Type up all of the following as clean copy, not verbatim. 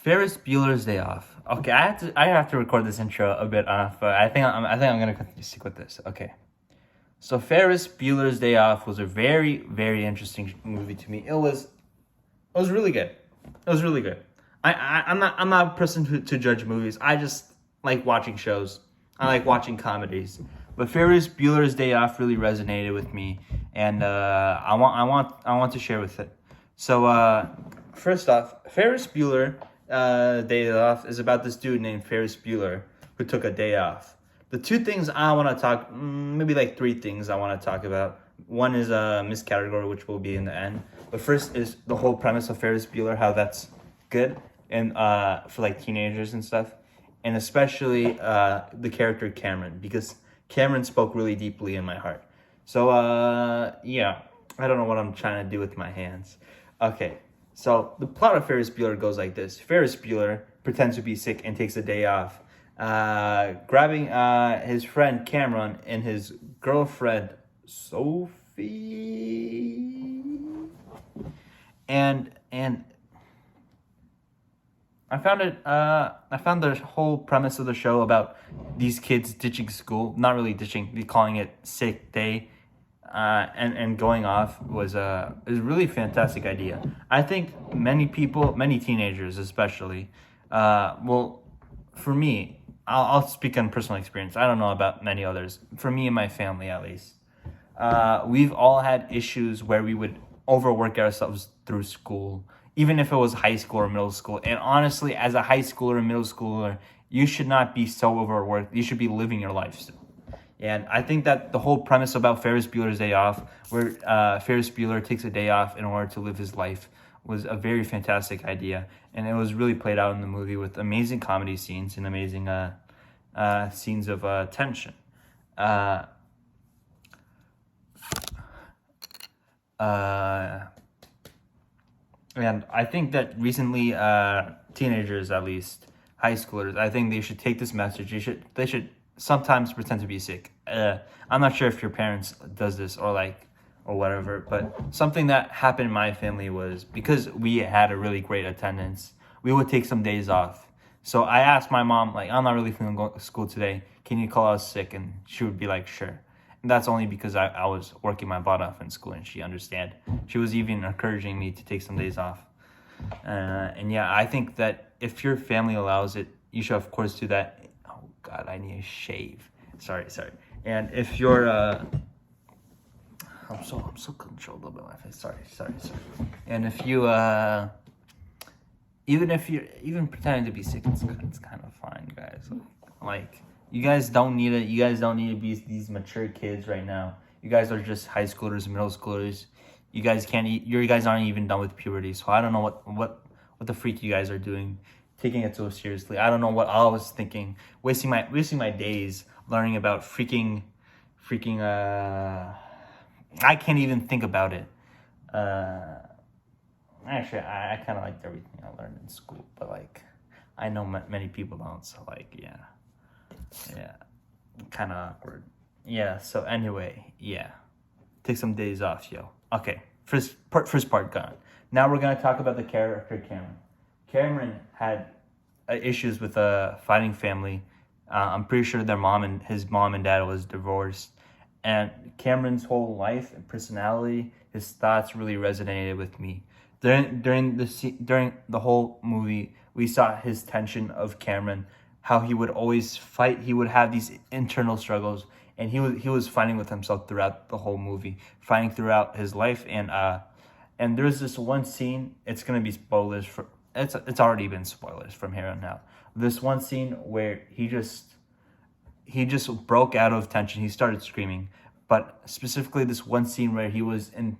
Ferris Bueller's Day Off. Okay, I have to record this intro a bit off, but I think I'm gonna stick with this. Okay. So Ferris Bueller's Day Off was a very, very interesting movie to me. It was really good. It was really good. I'm not a person to judge movies. I just like watching shows. I like watching comedies. But Ferris Bueller's Day Off really resonated with me, and I want to share with it. So first off, Ferris Bueller Day Off is about this dude named Ferris Bueller who took a day off. The two things I want to talk, maybe like three things I want to talk about. One is Misc category, which will be in the end. But first is the whole premise of Ferris Bueller, how that's good and for like teenagers and stuff, and especially the character Cameron, because Cameron spoke really deeply in my heart. So yeah, I don't know what I'm trying to do with my hands. Okay, so the plot of Ferris Bueller goes like this: Ferris Bueller pretends to be sick and takes a day off, grabbing his friend Cameron and his girlfriend Sophie, and I found the whole premise of the show about these kids ditching school, not really ditching, they calling it sick day, and going off is a really fantastic idea. I think many people, many teenagers especially, well, for me, I'll speak on personal experience. I don't know about many others. For me and my family, at least, we've all had issues where we would overwork ourselves through school, even if it was high school or middle school. And honestly, as a high schooler or middle schooler, you should not be so overworked. You should be living your life still. And I think that the whole premise about Ferris Bueller's Day Off, where Ferris Bueller takes a day off in order to live his life, was a very fantastic idea. And it was really played out in the movie with amazing comedy scenes and amazing scenes of tension. Uh, and I think that recently, teenagers, at least high schoolers, I think they should take this message. They should sometimes pretend to be sick. I'm not sure if your parents does this or whatever, but something that happened in my family was, because we had a really great attendance, we would take some days off. So I asked my mom, like, I'm not really feeling going to school today. Can you call us sick? And she would be like, sure. And that's only because I was working my butt off in school, and she understand. She was even encouraging me to take some days off. And yeah, I think that if your family allows it, you should of course do that. Oh God, I need a shave. Sorry. And if you're I'm so controlled over my face. Sorry. And if you even pretending to be sick, it's kind of fine, guys. Like, you guys don't need it. You guys don't need to be these mature kids right now. You guys are just high schoolers, middle schoolers. You guys can't eat. You guys aren't even done with puberty. So I don't know what the freak you guys are doing, taking it so seriously. I don't know what I was thinking, wasting my days learning about freaking. I can't even think about it. Actually, I kind of liked everything I learned in school, but like, I know many people don't. So like, yeah, kind of awkward. Yeah. So anyway, yeah, take some days off, yo. Okay, first part gone. Now we're gonna talk about the character Cameron. Cameron had issues with a fighting family. I'm pretty sure his mom and dad was divorced, and Cameron's whole life and personality, his thoughts really resonated with me. During the whole movie, we saw his tension of Cameron, how he would always fight. He would have these internal struggles, and he was fighting with himself throughout the whole movie, fighting throughout his life. And there's this one scene. It's gonna be spoilers for. It's already been spoilers from here on out. This one scene where he just broke out of tension. He started screaming, but specifically this one scene where he was in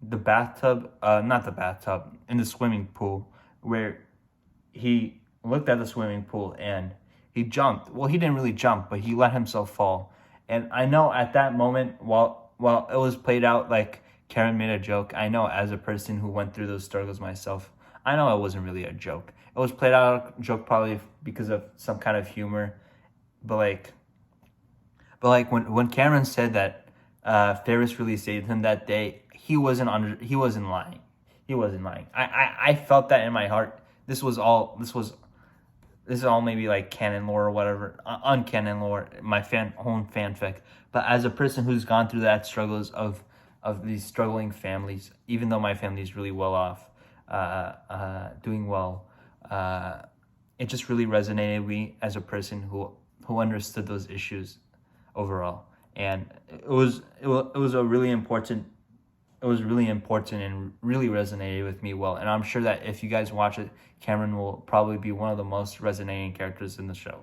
the bathtub, not the bathtub, in the swimming pool, where he looked at the swimming pool and he jumped. Well, he didn't really jump, but he let himself fall. And I know at that moment, while it was played out like Karen made a joke, I know as a person who went through those struggles myself, I know it wasn't really a joke. It was played out a joke probably because of some kind of humor. But like when Cameron said that Ferris really saved him that day, he wasn't lying. I felt that in my heart this is all maybe like canon lore or whatever, uncanon lore, my own fanfic. But as a person who's gone through that struggles of these struggling families, even though my family is really well off, doing well, it just really resonated with me as a person who understood those issues overall, and it was really important and really resonated with me well. And I'm sure that if you guys watch it, Cameron will probably be one of the most resonating characters in the show.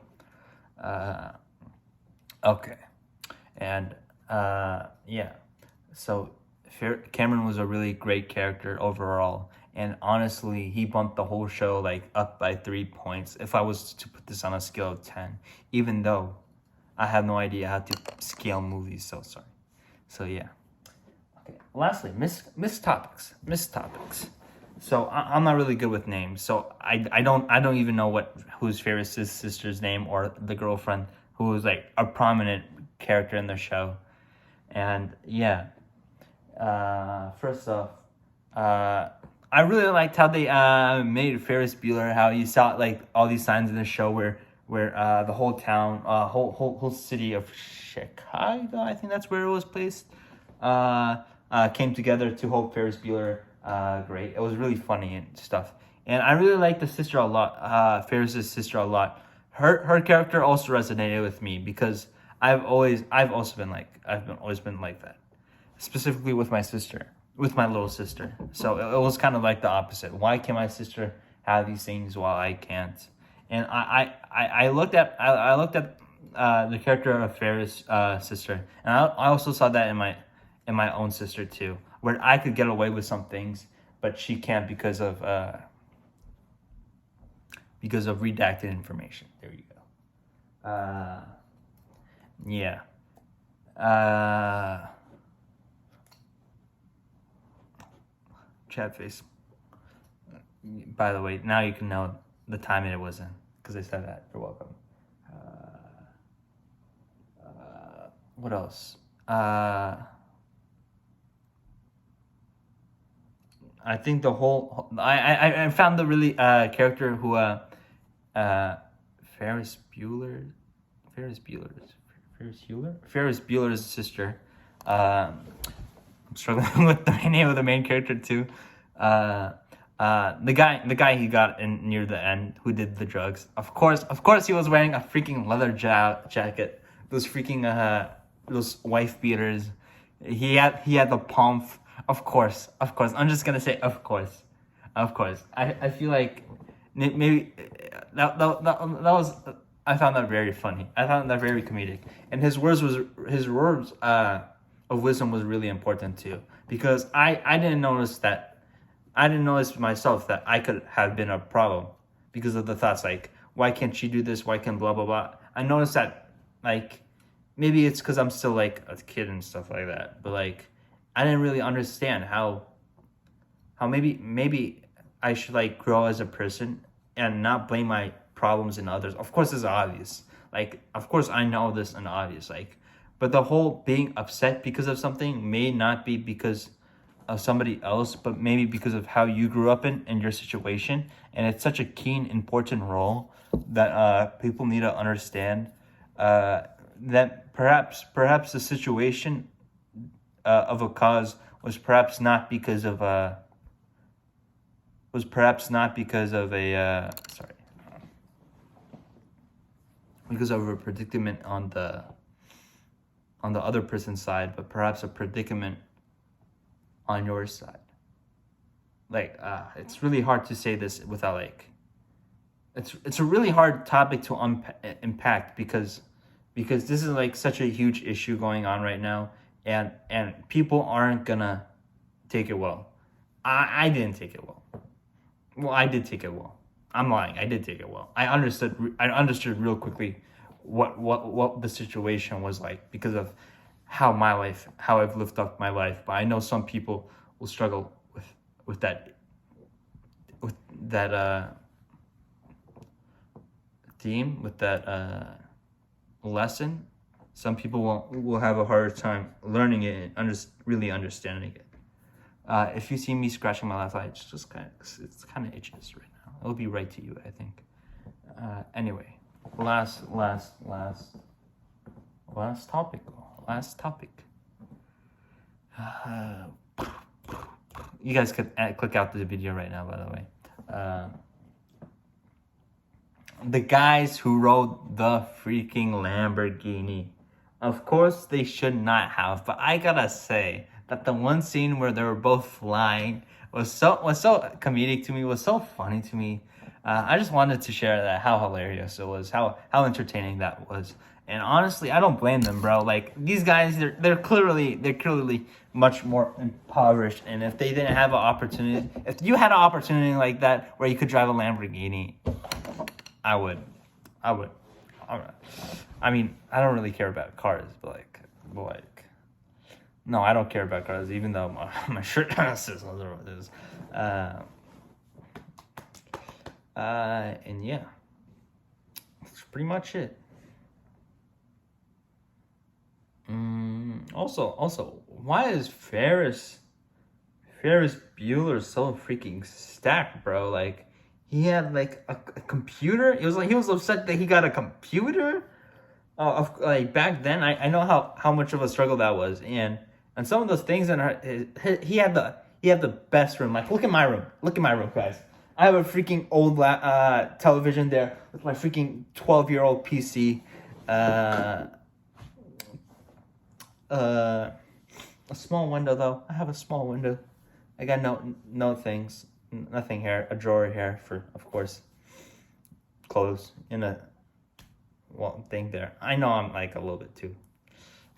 Okay, and yeah, so Cameron was a really great character overall, and honestly, he bumped the whole show like up by 3 points. If I was to put this on a scale of 10, even though I have no idea how to scale movies, so sorry. So yeah. Okay. Lastly, Misc topics. So I'm not really good with names, so I don't even know who's Ferris's sister's name or the girlfriend who was like a prominent character in the show. And yeah, first off, I really liked how they made Ferris Bueller, how you saw like all these signs in the show where the whole town, whole city of Chicago, I think that's where it was placed, came together to hope Ferris Bueller great. It was really funny and stuff. And I really liked the sister a lot, Ferris's sister a lot. Her character also resonated with me because I've always been like that, specifically with my sister, with my little sister. So it was kind of like the opposite. Why can my sister have these things while I can't? And I looked at the character of Ferris' sister, and I also saw that in my own sister too, where I could get away with some things, but she can't because of redacted information. There you go. Yeah. Chat face. By the way, now you can know the time it was in because I said that. You're welcome. What else? I think the whole I found the really character who Ferris Bueller's sister. I'm struggling with the name of the main character too. The guy he got in near the end who did the drugs. Of course he was wearing a freaking leather jacket. Those freaking those wife beaters. He had the pomp. Of course. I'm just gonna say of course. I feel like maybe that was. I found that very funny. I found that very comedic, and his words of wisdom was really important too, because I didn't notice myself that I could have been a problem because of the thoughts like, why can't she do this? Why can't blah blah blah? I noticed that like maybe it's because I'm still like a kid and stuff like that, but like I didn't really understand how maybe I should like grow as a person and not blame my problems in others. Of course it's obvious. Like of course I know this and obvious, like, but the whole being upset because of something may not be because of somebody else, but maybe because of how you grew up in your situation. And it's such a keen, important role that people need to understand that perhaps the situation of a cause was perhaps not because of a predicament on the other person's side, but perhaps a predicament on your side. Like it's really hard to say this without like it's a really hard topic to impact because this is like such a huge issue going on right now, and people aren't gonna take it well. I didn't take it well. Well, I did take it well. I'm lying. I did take it well. I understood real quickly what the situation was like because of how I've lived up my life. But I know some people will struggle with that theme, with that lesson. Some people will have a harder time learning it and really understanding it. If you see me scratching my left eye, it's kind of itches right now. It'll be right to you, I think. Anyway, last topic. You guys could click out the video right now, by the way. The guys who rode the freaking Lamborghini. Of course, they should not have, but I gotta say that the one scene where they were both flying was so comedic to me, was so funny to me. I just wanted to share that, how hilarious it was, how entertaining that was. And honestly, I don't blame them, bro. Like, these guys, they're clearly much more impoverished. And if they didn't have an opportunity, if you had an opportunity like that where you could drive a Lamborghini, I would. I mean, I don't really care about cars, but like, no, I don't care about cars, even though my shirt says otherwise. And yeah, that's pretty much it. Also, why is Ferris Bueller so freaking stacked, bro? Like, he had like a computer. It was like he was upset that he got a computer. Like back then, I know how much of a struggle that was, and some of those things in he had the best room. Like, look at my room, guys. I have a freaking old television there with my freaking 12-year-old PC. A small window though. I have a small window. I got no things, nothing here. A drawer here for, of course, clothes in a thing there. I know I'm like a little bit too,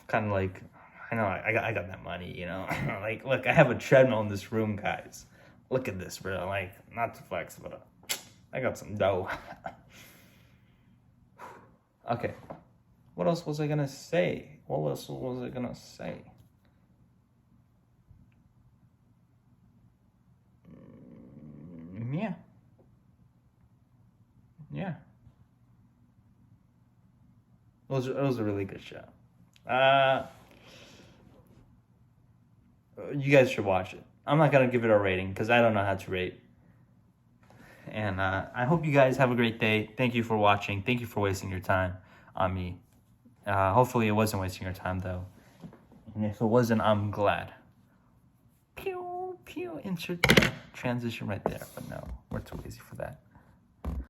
kind of like, I know I got that money, you know. Like, look, I have a treadmill in this room, guys. Look at this, bro. Like, not to flex, but I got some dough. Okay, what else was I gonna say? Yeah. It was a really good show. You guys should watch it. I'm not gonna give it a rating because I don't know how to rate. And I hope you guys have a great day. Thank you for watching. Thank you for wasting your time on me. Hopefully it wasn't wasting your time though. And if it wasn't, I'm glad. Pew, insert transition right there. But no, we're too lazy for that.